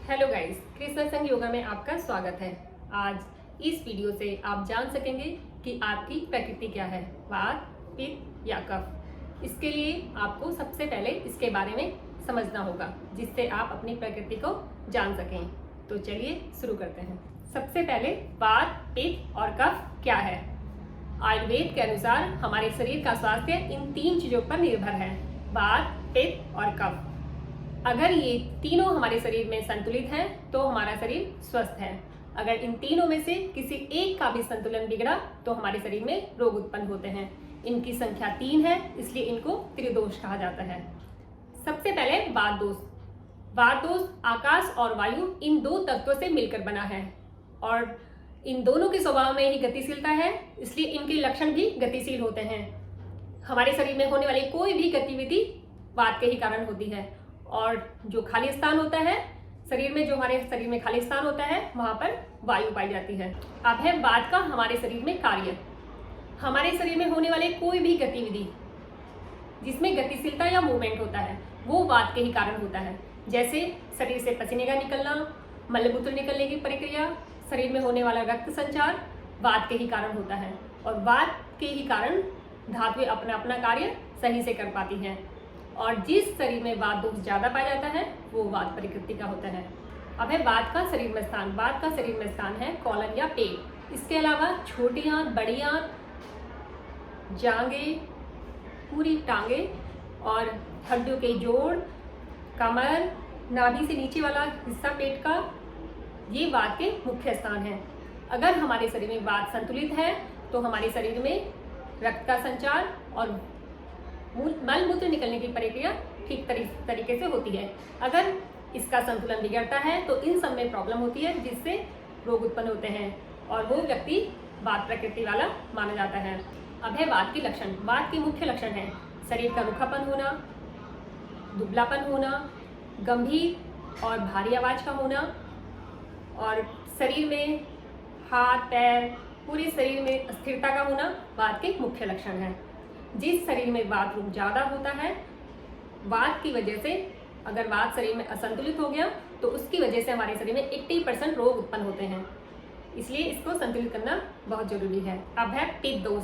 Hello guys, Krishna संघ योगा में आपका स्वागत है। आज इस वीडियो से आप जान सकेंगे कि आपकी प्रकृति क्या है, वात, पित्त या कफ। इसके लिए आपको सबसे पहले इसके बारे में समझना होगा, जिससे आप अपनी प्रकृति को जान सकें। तो चलिए शुरू करते हैं। सबसे पहले वात, पित्त और कफ क्या है। आयुर्वेद के अनुसार हमारे शरीर का स्वास्थ्य इन 3 चीजों पर निर्भर है, वात, पित्त और कफ। अगर ये तीनों हमारे शरीर में संतुलित हैं तो हमारा शरीर स्वस्थ है। अगर इन तीनों में से किसी एक का भी संतुलन बिगड़ा तो हमारे शरीर में रोग उत्पन्न होते हैं। इनकी संख्या 3 है, इसलिए इनको त्रिदोष कहा जाता है। सबसे पहले वात दोष। वात दोष आकाश और वायु इन 2 तत्वों से मिलकर बना है और इन दोनों के स्वभाव में ही गतिशीलता है, इसलिए इनके लक्षण भी गतिशील होते हैं। हमारे शरीर में होने वाली कोई भी गतिविधि वात के ही कारण होती है और जो खाली स्थान होता है शरीर में, जो हमारे शरीर में खाली स्थान होता है, वहां पर वायु पाई जाती है। अब है वात का हमारे शरीर में कार्य। हमारे शरीर में होने वाले कोई भी गतिविधि जिसमें गतिशीलता या मूवमेंट होता है वो वात के ही कारण होता है। जैसे शरीर से पसीने का निकलना, मलमूत्र निकलने की प्रक्रिया, शरीर में होने वाला रक्त संचार वात के ही कारण होता है और वात के ही कारण धातुएं अपना अपना कार्य सही से कर पाती हैं। और जिस शरीर में वात दोष ज्यादा पाया जाता है वो वात प्रकृति का होता है। अब है वात का शरीर में स्थान। वात का शरीर में स्थान है कॉलन या पेट। इसके अलावा छोटी आंत, बड़ी आंत, जांघें, पूरी टांगे और हड्डियों के जोड़, कमर, नाभि से नीचे वाला हिस्सा पेट का, ये वात के मुख्य स्थान है। अगर हमारे शरीर में वात संतुलित है तो हमारे शरीर में रक्त का संचार और मल मूत्र निकलने की प्रक्रिया ठीक तरीके से होती है। अगर इसका संतुलन बिगड़ता है तो इन सब में प्रॉब्लम होती है, जिससे रोग उत्पन्न होते हैं और वो व्यक्ति वात प्रकृति वाला माना जाता है। अब है वात के लक्षण। वात के मुख्य लक्षण हैं शरीर का रूखापन होना, दुबलापन होना, गंभीर और भारी आवाज का होना और शरीर में हाथ पैर, पूरे शरीर में अस्थिरता का होना वात के मुख्य लक्षण हैं। जिस शरीर में वात रोग ज्यादा होता है, वात की वजह से अगर वात शरीर में असंतुलित हो गया तो उसकी वजह से हमारे शरीर में 80% रोग उत्पन्न होते हैं, इसलिए इसको संतुलित करना बहुत जरूरी है। अब है पित्त दोष।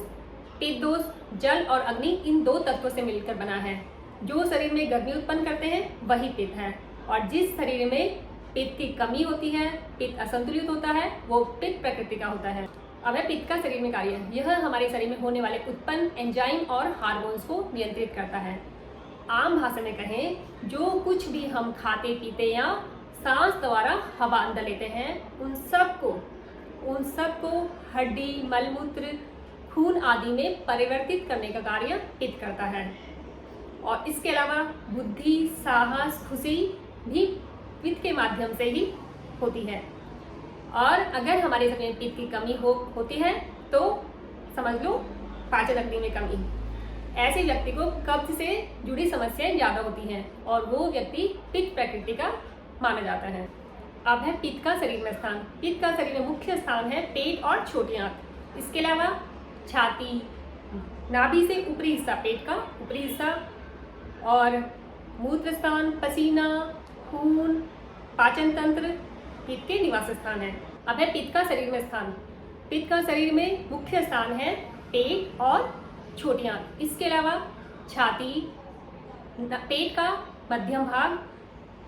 पित्त दोष जल और अग्नि इन 2 तत्वों से मिलकर बना है। जो शरीर में गर्मी उत्पन्न करते हैं वही पित्त है और जिस शरीर में पित्त की कमी होती है, पित्त असंतुलित होता है, वो पित्त प्रकृति का होता है। अब है पित्त का शरीर में कार्य। यह हमारे शरीर में होने वाले उत्पन्न एंजाइम और हार्मोन्स को नियंत्रित करता है। आम भाषा में कहें, जो कुछ भी हम खाते पीते या सांस द्वारा हवा अंदर लेते हैं उन सबको हड्डी, मलमूत्र, खून आदि में परिवर्तित करने का कार्य पित्त करता है। और इसके अलावा बुद्धि, साहस, खुशी भी पित्त के माध्यम से ही होती है। और अगर हमारे शरीर में पित्त की कमी होती है तो समझ लो पाचन अग्नि में कमी। ऐसे व्यक्ति को कब्ज से जुड़ी समस्याएं ज्यादा होती हैं और वो व्यक्ति पित्त प्रकृति का माना जाता है। अब है पित्त का शरीर में स्थान। पित्त का शरीर में मुख्य स्थान है पेट और छोटी आंत। इसके अलावा छाती, नाभि से ऊपरी हिस्सा, पेट का ऊपरी हिस्सा और मूत्र स्थान, पसीना, खून, पाचन तंत्र पित्त के निवास स्थान है। अब है पित्त का शरीर में स्थान। पित्त का शरीर में मुख्य स्थान है पेट और छोटी आंत। इसके अलावा छाती, पेट का मध्यम भाग,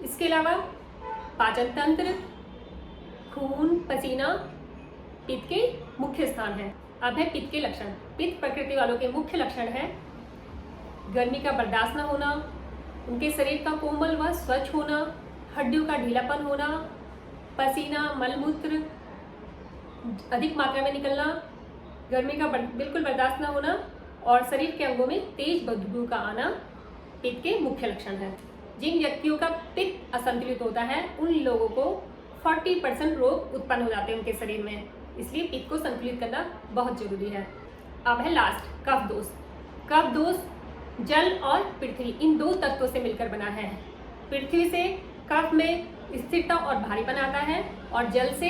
इसके अलावा पाचन तंत्र, खून, पसीना पित्त के मुख्य स्थान है। अब है पित्त के लक्षण। पित्त प्रकृति वालों के मुख्य लक्षण है गर्मी का बर्दाश्त न होना, उनके शरीर का कोमल व स्वच्छ होना, हड्डियों का ढीलापन होना, पसीना, मलमूत्र अधिक मात्रा में निकलना, गर्मी का बिल्कुल बर्दाश्त न होना और शरीर के अंगों में तेज बदबू का आना पित्त के मुख्य लक्षण है। जिन व्यक्तियों का पित्त असंतुलित होता है उन लोगों को 40% रोग उत्पन्न हो जाते हैं उनके शरीर में, इसलिए पित्त को संतुलित करना बहुत जरूरी है। अब है लास्ट कफ दोष। कफ दोष जल और पृथ्वी इन 2 तत्वों से मिलकर बना है। पृथ्वी से कफ में स्थिरता और भारीपन आता है और जल से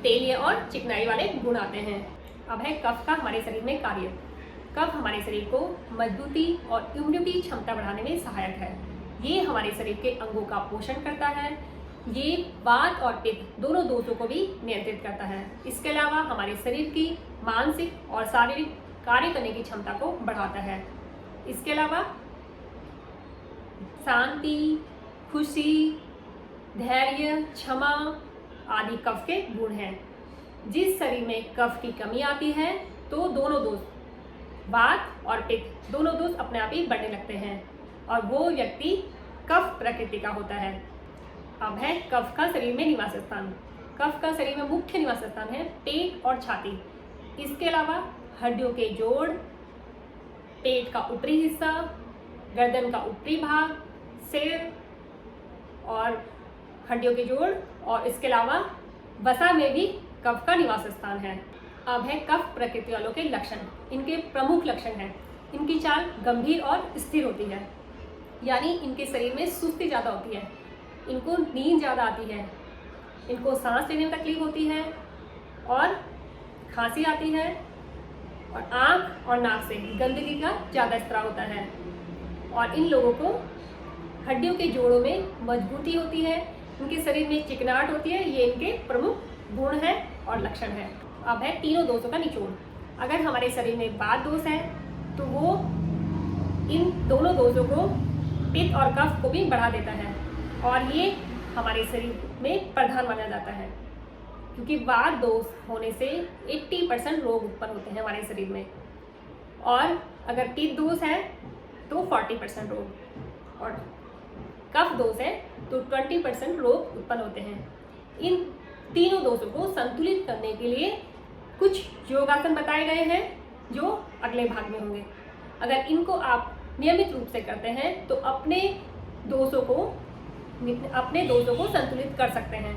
तेलीय और चिकनाई वाले गुण आते हैं। अब है कफ का हमारे शरीर में कार्य। कफ हमारे शरीर को मजबूती और इम्यूनिटी क्षमता बढ़ाने में सहायक है। ये हमारे शरीर के अंगों का पोषण करता है, ये वात और पित्त दोनों दोषों को भी नियंत्रित करता है। इसके अलावा हमारे शरीर की मानसिक और शारीरिक कार्य करने की क्षमता को बढ़ाता है। इसके अलावा शांति, खुशी, धैर्य, क्षमा आदि कफ के गुण हैं। जिस शरीर में कफ की कमी आती है तो दोनों दोष, वात और पित्त दोनों दोष अपने आप ही बढ़ने लगते हैं और वो व्यक्ति कफ प्रकृति का होता है। अब है कफ का शरीर में निवास स्थान। कफ का शरीर में मुख्य निवास स्थान है पेट और छाती। इसके अलावा हड्डियों के जोड़, पेट का ऊपरी हिस्सा, गर्दन का ऊपरी भाग, सिर और हड्डियों के जोड़, और इसके अलावा वसा में भी कफ का निवास स्थान है। अब है कफ प्रकृति वालों के लक्षण। इनके प्रमुख लक्षण हैं, इनकी चाल गंभीर और स्थिर होती है, यानी इनके शरीर में सुस्ती ज़्यादा होती है, इनको नींद ज़्यादा आती है, इनको सांस लेने में तकलीफ होती है और खांसी आती है, और आँख और नाक से गंदगी का ज़्यादा स्त्राव होता है, और इन लोगों को हड्डियों के जोड़ों में मजबूती होती है, इनके शरीर में चिकनाहट होती है। ये इनके प्रमुख गुण है और लक्षण है। अब है तीनों दोषों का निचोड़। अगर हमारे शरीर में वात दोष है तो वो इन दोनों दोषों को, पित्त और कफ को भी बढ़ा देता है, और ये हमारे शरीर में प्रधान माना जाता है, क्योंकि वात दोष होने से 80% रोग उत्पन्न होते हैं हमारे शरीर में, और अगर पित्त दोष है तो 40% रोग, और कफ दोष है तो 20% रोग उत्पन्न होते हैं। इन तीनों दोषों को संतुलित करने के लिए कुछ योगासन बताए गए हैं जो अगले भाग में होंगे। अगर इनको आप नियमित रूप से करते हैं तो अपने दोषों को संतुलित कर सकते हैं।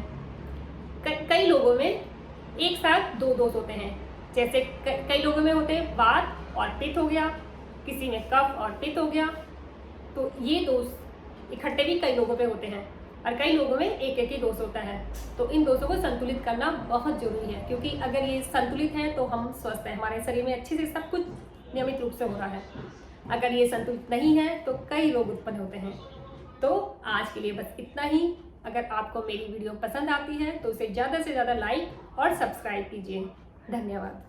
कई लोगों में एक साथ दो दोष होते हैं, जैसे कई लोगों में होते हैं वात और पित्त हो गया, किसी में कफ और पित्त हो गया, तो ये दोष इकट्ठे भी कई लोगों पे होते हैं, और कई लोगों में एक एक ही दोष होता है। तो इन दोषों को संतुलित करना बहुत जरूरी है, क्योंकि अगर ये संतुलित है तो हम स्वस्थ हैं, हमारे शरीर में अच्छे से सब कुछ नियमित रूप से हो रहा है। अगर ये संतुलित नहीं है तो कई रोग उत्पन्न होते हैं। तो आज के लिए बस इतना ही। अगर आपको मेरी वीडियो पसंद आती है तो उसे ज़्यादा से ज़्यादा लाइक और सब्सक्राइब कीजिए। धन्यवाद।